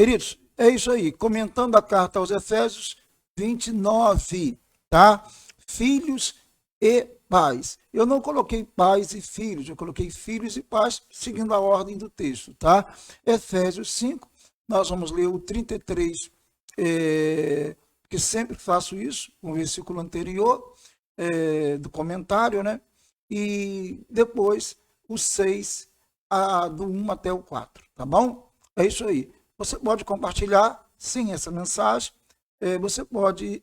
Queridos, é isso aí. Comentando a carta aos Efésios 29, tá? Filhos e pais. Eu não coloquei pais e filhos, eu coloquei filhos e pais, seguindo a ordem do texto, tá? Efésios 5, nós vamos ler o 33, que sempre faço isso, um versículo anterior, do comentário, né? E depois o 6, do 1 até o 4, tá bom? É isso aí. Você pode compartilhar, sim, essa mensagem. Você pode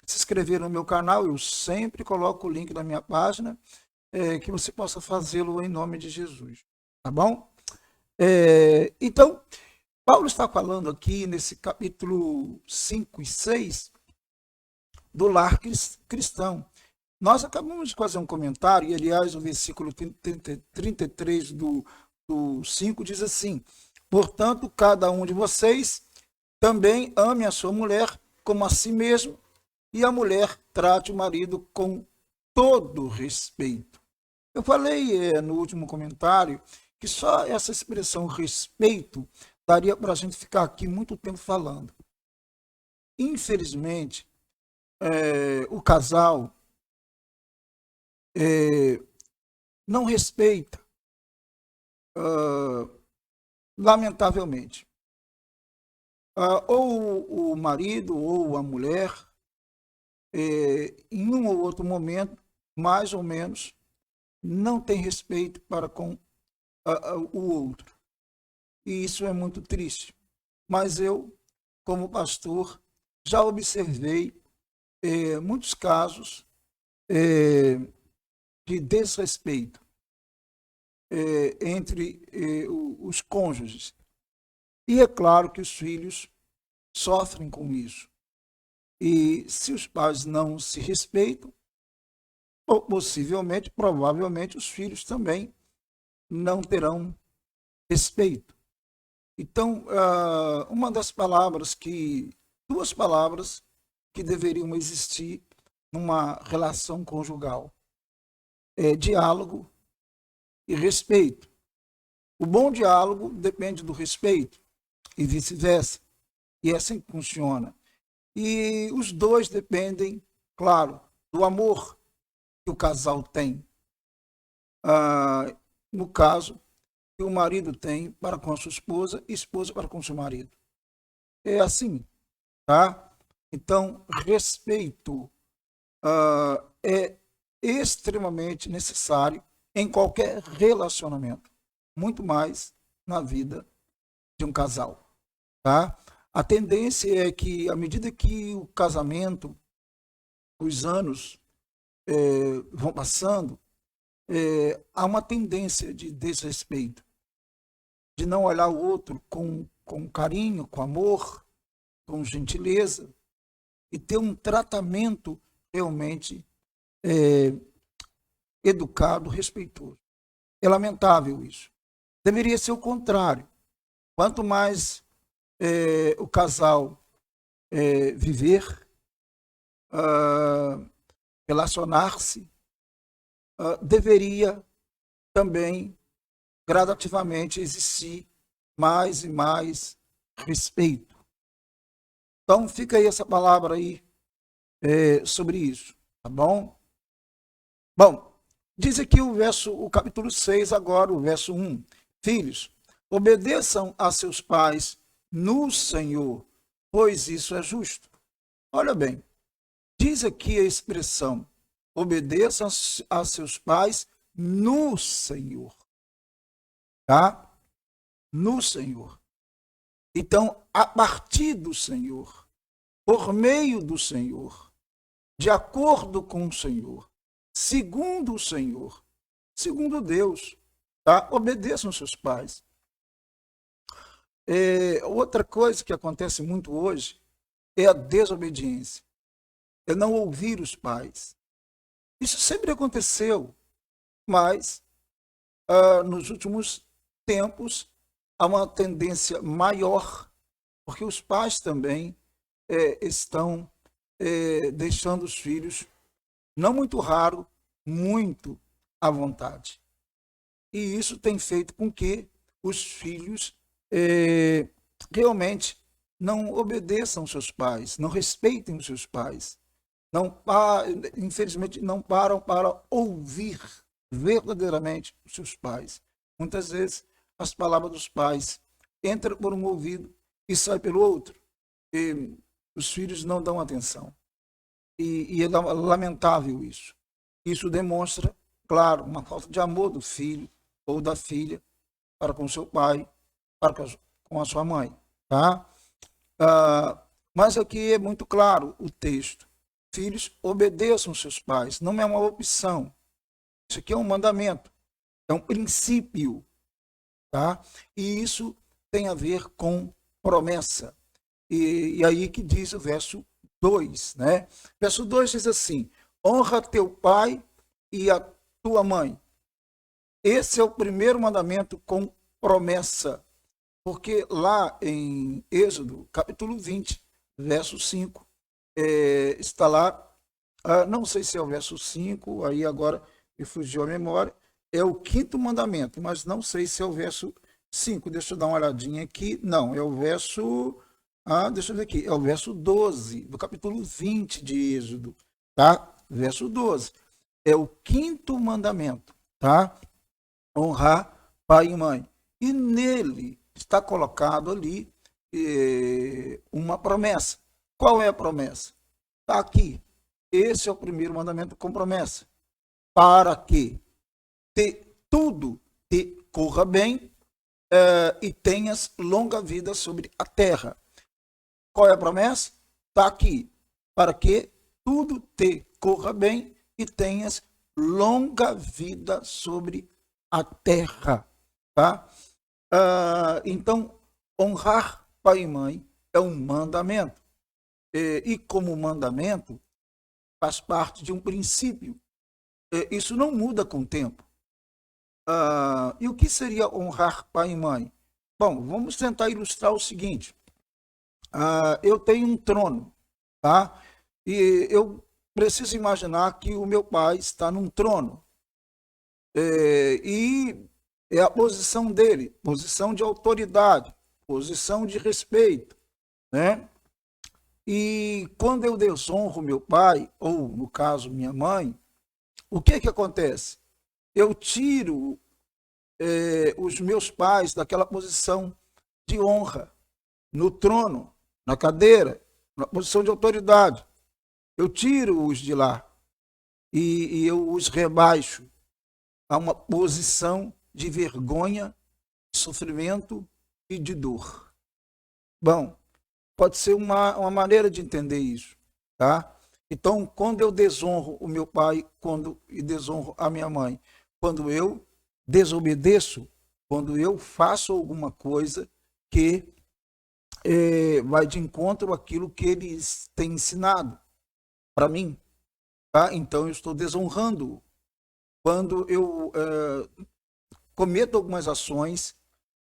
se inscrever no meu canal, eu sempre coloco o link da minha página, que você possa fazê-lo em nome de Jesus, tá bom? Então, Paulo está falando aqui nesse capítulo 5 e 6 do lar cristão. Nós acabamos de fazer um comentário, e aliás, o versículo 33 do 5 diz assim: portanto, cada um de vocês também ame a sua mulher como a si mesmo, e a mulher trate o marido com todo respeito. Eu falei no último comentário que só essa expressão respeito daria para a gente ficar aqui muito tempo falando. Infelizmente, o casal não respeita, lamentavelmente. Ou o marido ou a mulher, em um ou outro momento, mais ou menos, não tem respeito para com o outro. E isso é muito triste. Mas eu, como pastor, já observei muitos casos de desrespeito entre os cônjuges. E é claro que os filhos sofrem com isso. E se os pais não se respeitam, possivelmente, provavelmente, os filhos também não terão respeito. Então, duas palavras que deveriam existir numa relação conjugal é diálogo e respeito. O bom diálogo depende do respeito e vice-versa. E é assim que funciona. E os dois dependem, claro, do amor que o casal tem. No caso, que o marido tem para com a sua esposa e esposa para com o seu marido. É assim, tá? Então, respeito é extremamente necessário em qualquer relacionamento, muito mais na vida de um casal, tá? A tendência é que, à medida que o casamento, os anos vão passando, há uma tendência de desrespeito, de não olhar o outro com carinho, com amor, com gentileza, e ter um tratamento realmente educado, respeitoso. É lamentável isso. Deveria ser o contrário. Quanto mais o casal viver, relacionar-se, deveria também gradativamente existir mais e mais respeito. Então fica aí essa palavra aí sobre isso, tá bom? Bom, diz aqui o capítulo 6 agora, o verso 1. Filhos, obedeçam a seus pais no Senhor, pois isso é justo. Olha bem, diz aqui a expressão, obedeçam a seus pais no Senhor, tá? No Senhor. Então, a partir do Senhor, por meio do Senhor, de acordo com o Senhor, segundo o Senhor, segundo Deus, tá? Obedeçam seus pais. Outra coisa que acontece muito hoje é a desobediência, é não ouvir os pais. Isso sempre aconteceu, mas nos últimos tempos há uma tendência maior, porque os pais também estão deixando os filhos, não muito raro, muito à vontade. E isso tem feito com que os filhos realmente não obedeçam seus pais, não respeitem os seus pais, infelizmente não param para ouvir verdadeiramente os seus pais. Muitas vezes as palavras dos pais entram por um ouvido e saem pelo outro. E os filhos não dão atenção. E é lamentável isso. Isso demonstra, claro, uma falta de amor do filho ou da filha para com seu pai, para com a sua mãe. Tá? Mas aqui é muito claro o texto. Filhos, obedeçam seus pais. Não é uma opção. Isso aqui é um mandamento. É um princípio. Tá? E isso tem a ver com promessa. E aí que diz o verso 2. Né? Verso 2 diz assim: honra teu pai e a tua mãe. Esse é o primeiro mandamento com promessa. Porque lá em Êxodo, capítulo 20, verso 5, está lá, não sei se é o verso 5, aí agora me fugiu a memória, é o quinto mandamento, mas não sei se é o verso 5, deixa eu dar uma olhadinha aqui, não, é o verso, deixa eu ver aqui, é o verso 12, do capítulo 20 de Êxodo, tá? Verso 12, é o quinto mandamento, tá? Honrar pai e mãe. E nele está colocado ali uma promessa. Qual é a promessa? Está aqui. Esse é o primeiro mandamento com promessa. Para que tudo te corra bem e tenhas longa vida sobre a terra. Qual é a promessa? Está aqui. Para que tudo te corra bem e tenhas longa vida sobre a terra. Tá? Então, honrar pai e mãe é um mandamento. E como mandamento, faz parte de um princípio. Isso não muda com o tempo. E o que seria honrar pai e mãe? Bom, vamos tentar ilustrar o seguinte. Eu tenho um trono, tá? E eu preciso imaginar que o meu pai está num trono. E é a posição dele, posição de autoridade, posição de respeito, né? E quando eu desonro meu pai, ou no caso minha mãe, o que acontece? Eu tiro os meus pais daquela posição de honra, no trono, na cadeira, na posição de autoridade. Eu tiro-os de lá e eu os rebaixo a uma posição de vergonha, de sofrimento e de dor. Bom, pode ser uma maneira de entender isso, tá? Então, quando eu desonro o meu pai, quando eu desonro a minha mãe, quando eu desobedeço, quando eu faço alguma coisa que vai de encontro àquilo que eles têm ensinado para mim, tá? Então eu estou desonrando. Quando eu cometo algumas ações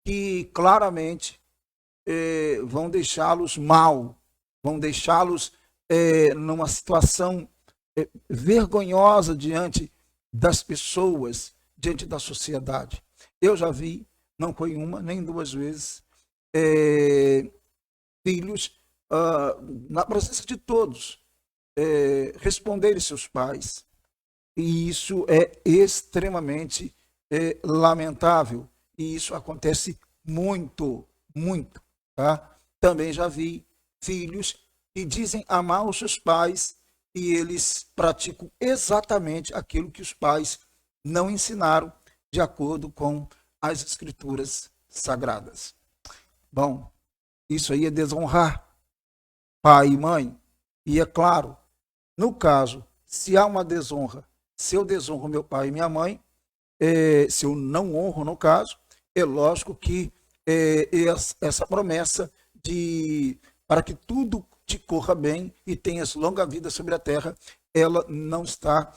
que claramente vão deixá-los mal, vão deixá-los numa situação vergonhosa diante das pessoas, diante da sociedade. Eu já vi, não foi uma nem duas vezes, filhos, na presença de todos, responderem seus pais. E isso é extremamente lamentável. E isso acontece muito, muito. Tá? Também já vi filhos que dizem amar os seus pais e eles praticam exatamente aquilo que os pais não ensinaram de acordo com as escrituras sagradas. Bom, isso aí é desonrar pai e mãe. E é claro, no caso, se há uma desonra, se eu desonro meu pai e minha mãe, se eu não honro, no caso, é lógico que essa promessa para que tudo te corra bem e tenhas longa vida sobre a terra, ela não está,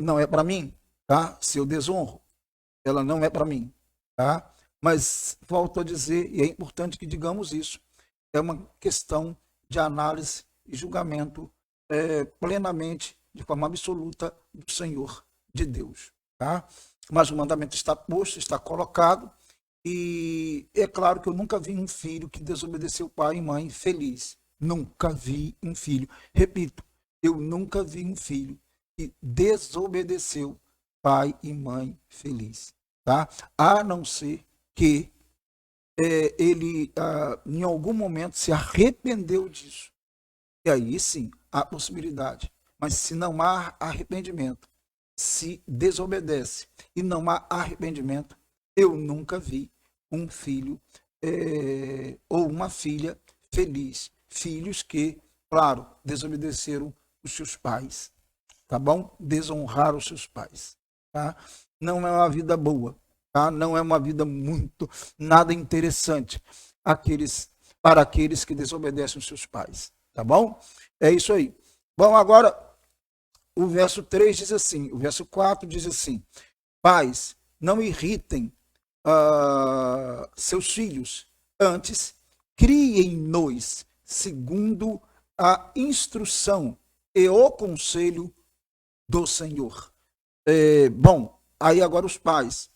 não é para mim, tá? Se eu desonro, ela não é para mim, tá? Mas volto a dizer, e é importante que digamos isso, é uma questão de análise e julgamento plenamente, de forma absoluta, do Senhor, de Deus, tá? Mas o mandamento está posto, está colocado, E é claro que eu nunca vi um filho que desobedeceu pai e mãe feliz. Nunca vi um filho. Repito, eu nunca vi um filho que desobedeceu pai e mãe feliz. Tá? A não ser que ele, em algum momento, se arrependeu disso. E aí sim, há possibilidade. Mas se não há arrependimento, se desobedece e não há arrependimento, eu nunca vi um filho ou uma filha feliz. Filhos que, claro, desobedeceram os seus pais, tá bom? Desonraram os seus pais, tá? Não é uma vida boa, tá? Não é uma vida muito, nada interessante para aqueles que desobedecem os seus pais, tá bom? É isso aí. Bom, agora o verso 3 diz assim, o verso 4 diz assim: pais, não irritem seus filhos, antes criem-nos segundo a instrução e o conselho do Senhor. Bom, aí agora os pais.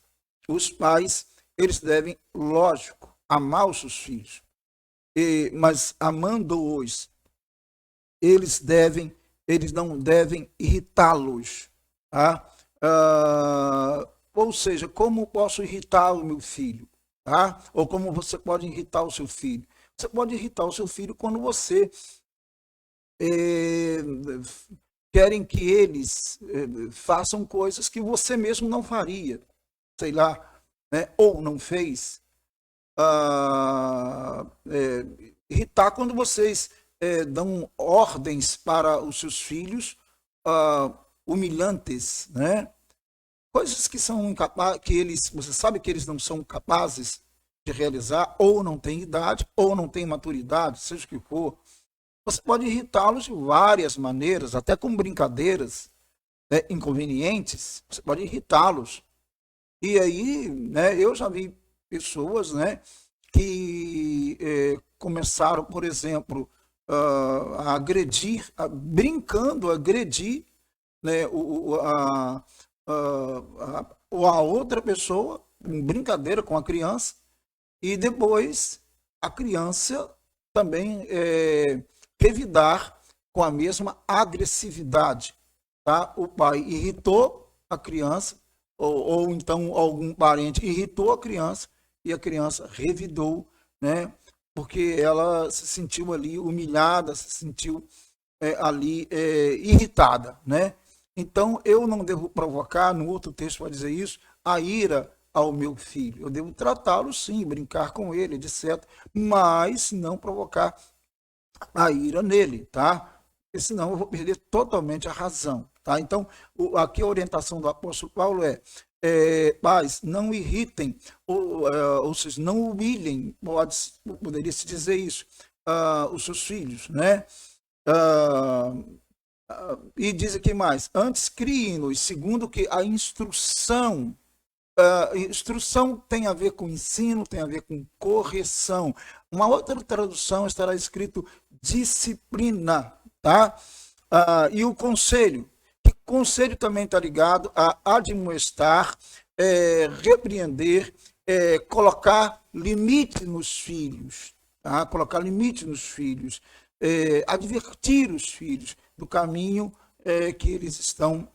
Os pais, eles devem, lógico, amar os seus filhos, mas amando-os, eles não devem irritá-los. Tá? Ou seja, como posso irritar o meu filho? Tá? Ou como você pode irritar o seu filho? Você pode irritar o seu filho quando você querem que eles façam coisas que você mesmo não faria, sei lá, né? Ou não fez. Irritar quando vocês dão ordens para os seus filhos humilhantes, né? Coisas que são incapazes, que eles, você sabe que eles não são capazes de realizar, ou não têm idade, ou não têm maturidade, seja o que for. Você pode irritá-los de várias maneiras, até com brincadeiras, né, inconvenientes. Você pode irritá-los. E aí, né, eu já vi pessoas, né, que começaram, por exemplo, a agredir, brincando, agredir, né, a outra pessoa, em brincadeira com a criança, e depois a criança também revidar com a mesma agressividade. Tá? O pai irritou a criança, ou então algum parente irritou a criança, e a criança revidou, né? Porque ela se sentiu ali humilhada, se sentiu ali irritada, né? Então, eu não devo provocar, no outro texto vai dizer isso, a ira ao meu filho. Eu devo tratá-lo sim, brincar com ele, etc. Mas não provocar a ira nele, tá? Porque senão eu vou perder totalmente a razão, tá? Então, aqui a orientação do apóstolo Paulo pais, não irritem, ou seja, não humilhem, poderia se dizer isso, os seus filhos, né? E diz aqui mais, antes criem-nos segundo que a instrução. Instrução tem a ver com ensino, tem a ver com correção. Uma outra tradução estará escrito disciplina, tá? E o conselho. Que conselho também está ligado a admoestar, repreender, colocar limite nos filhos, tá? Colocar limite nos filhos, advertir os filhos do caminho que eles estão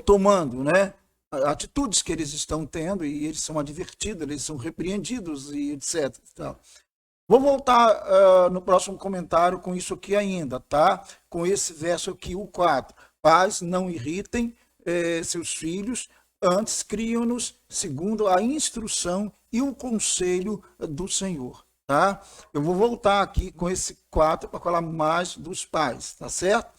tomando, né? Atitudes que eles estão tendo, e eles são advertidos, eles são repreendidos e etc. Então, vou voltar no próximo comentário com isso aqui ainda, tá? Com esse verso aqui, o 4. Pais, não irritem seus filhos, antes criam-nos segundo a instrução e o conselho do Senhor, tá? Eu vou voltar aqui com esse 4 para falar mais dos pais, tá certo?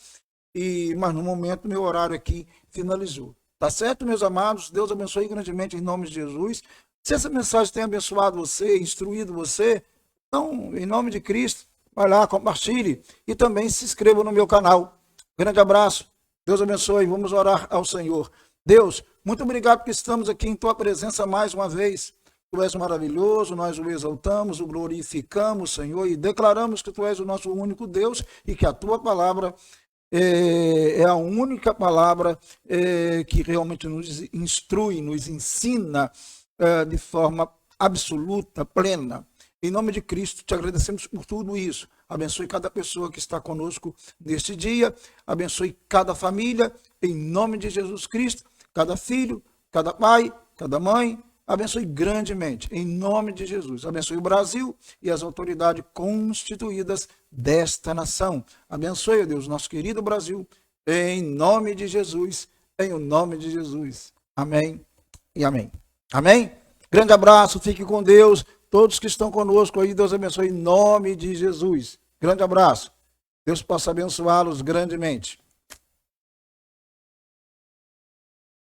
Mas no momento meu horário aqui finalizou. Tá certo, meus amados? Deus abençoe grandemente em nome de Jesus. Se essa mensagem tem abençoado você, instruído você, então, em nome de Cristo, vai lá, compartilhe e também se inscreva no meu canal. Grande abraço. Deus abençoe. Vamos orar ao Senhor. Deus, muito obrigado porque estamos aqui em tua presença mais uma vez. Tu és maravilhoso, nós o exaltamos, o glorificamos, Senhor, e declaramos que tu és o nosso único Deus e que a tua palavra é a única palavra que realmente nos instrui, nos ensina de forma absoluta, plena. Em nome de Cristo, te agradecemos por tudo isso. Abençoe cada pessoa que está conosco neste dia. Abençoe cada família, em nome de Jesus Cristo. Cada filho, cada pai, cada mãe. Abençoe grandemente, em nome de Jesus. Abençoe o Brasil e as autoridades constituídas desta nação. Abençoe, Deus, nosso querido Brasil, em nome de Jesus. Em o nome de Jesus. Amém e amém. Amém? Grande abraço, fique com Deus. Todos que estão conosco aí, Deus abençoe em nome de Jesus. Grande abraço. Deus possa abençoá-los grandemente.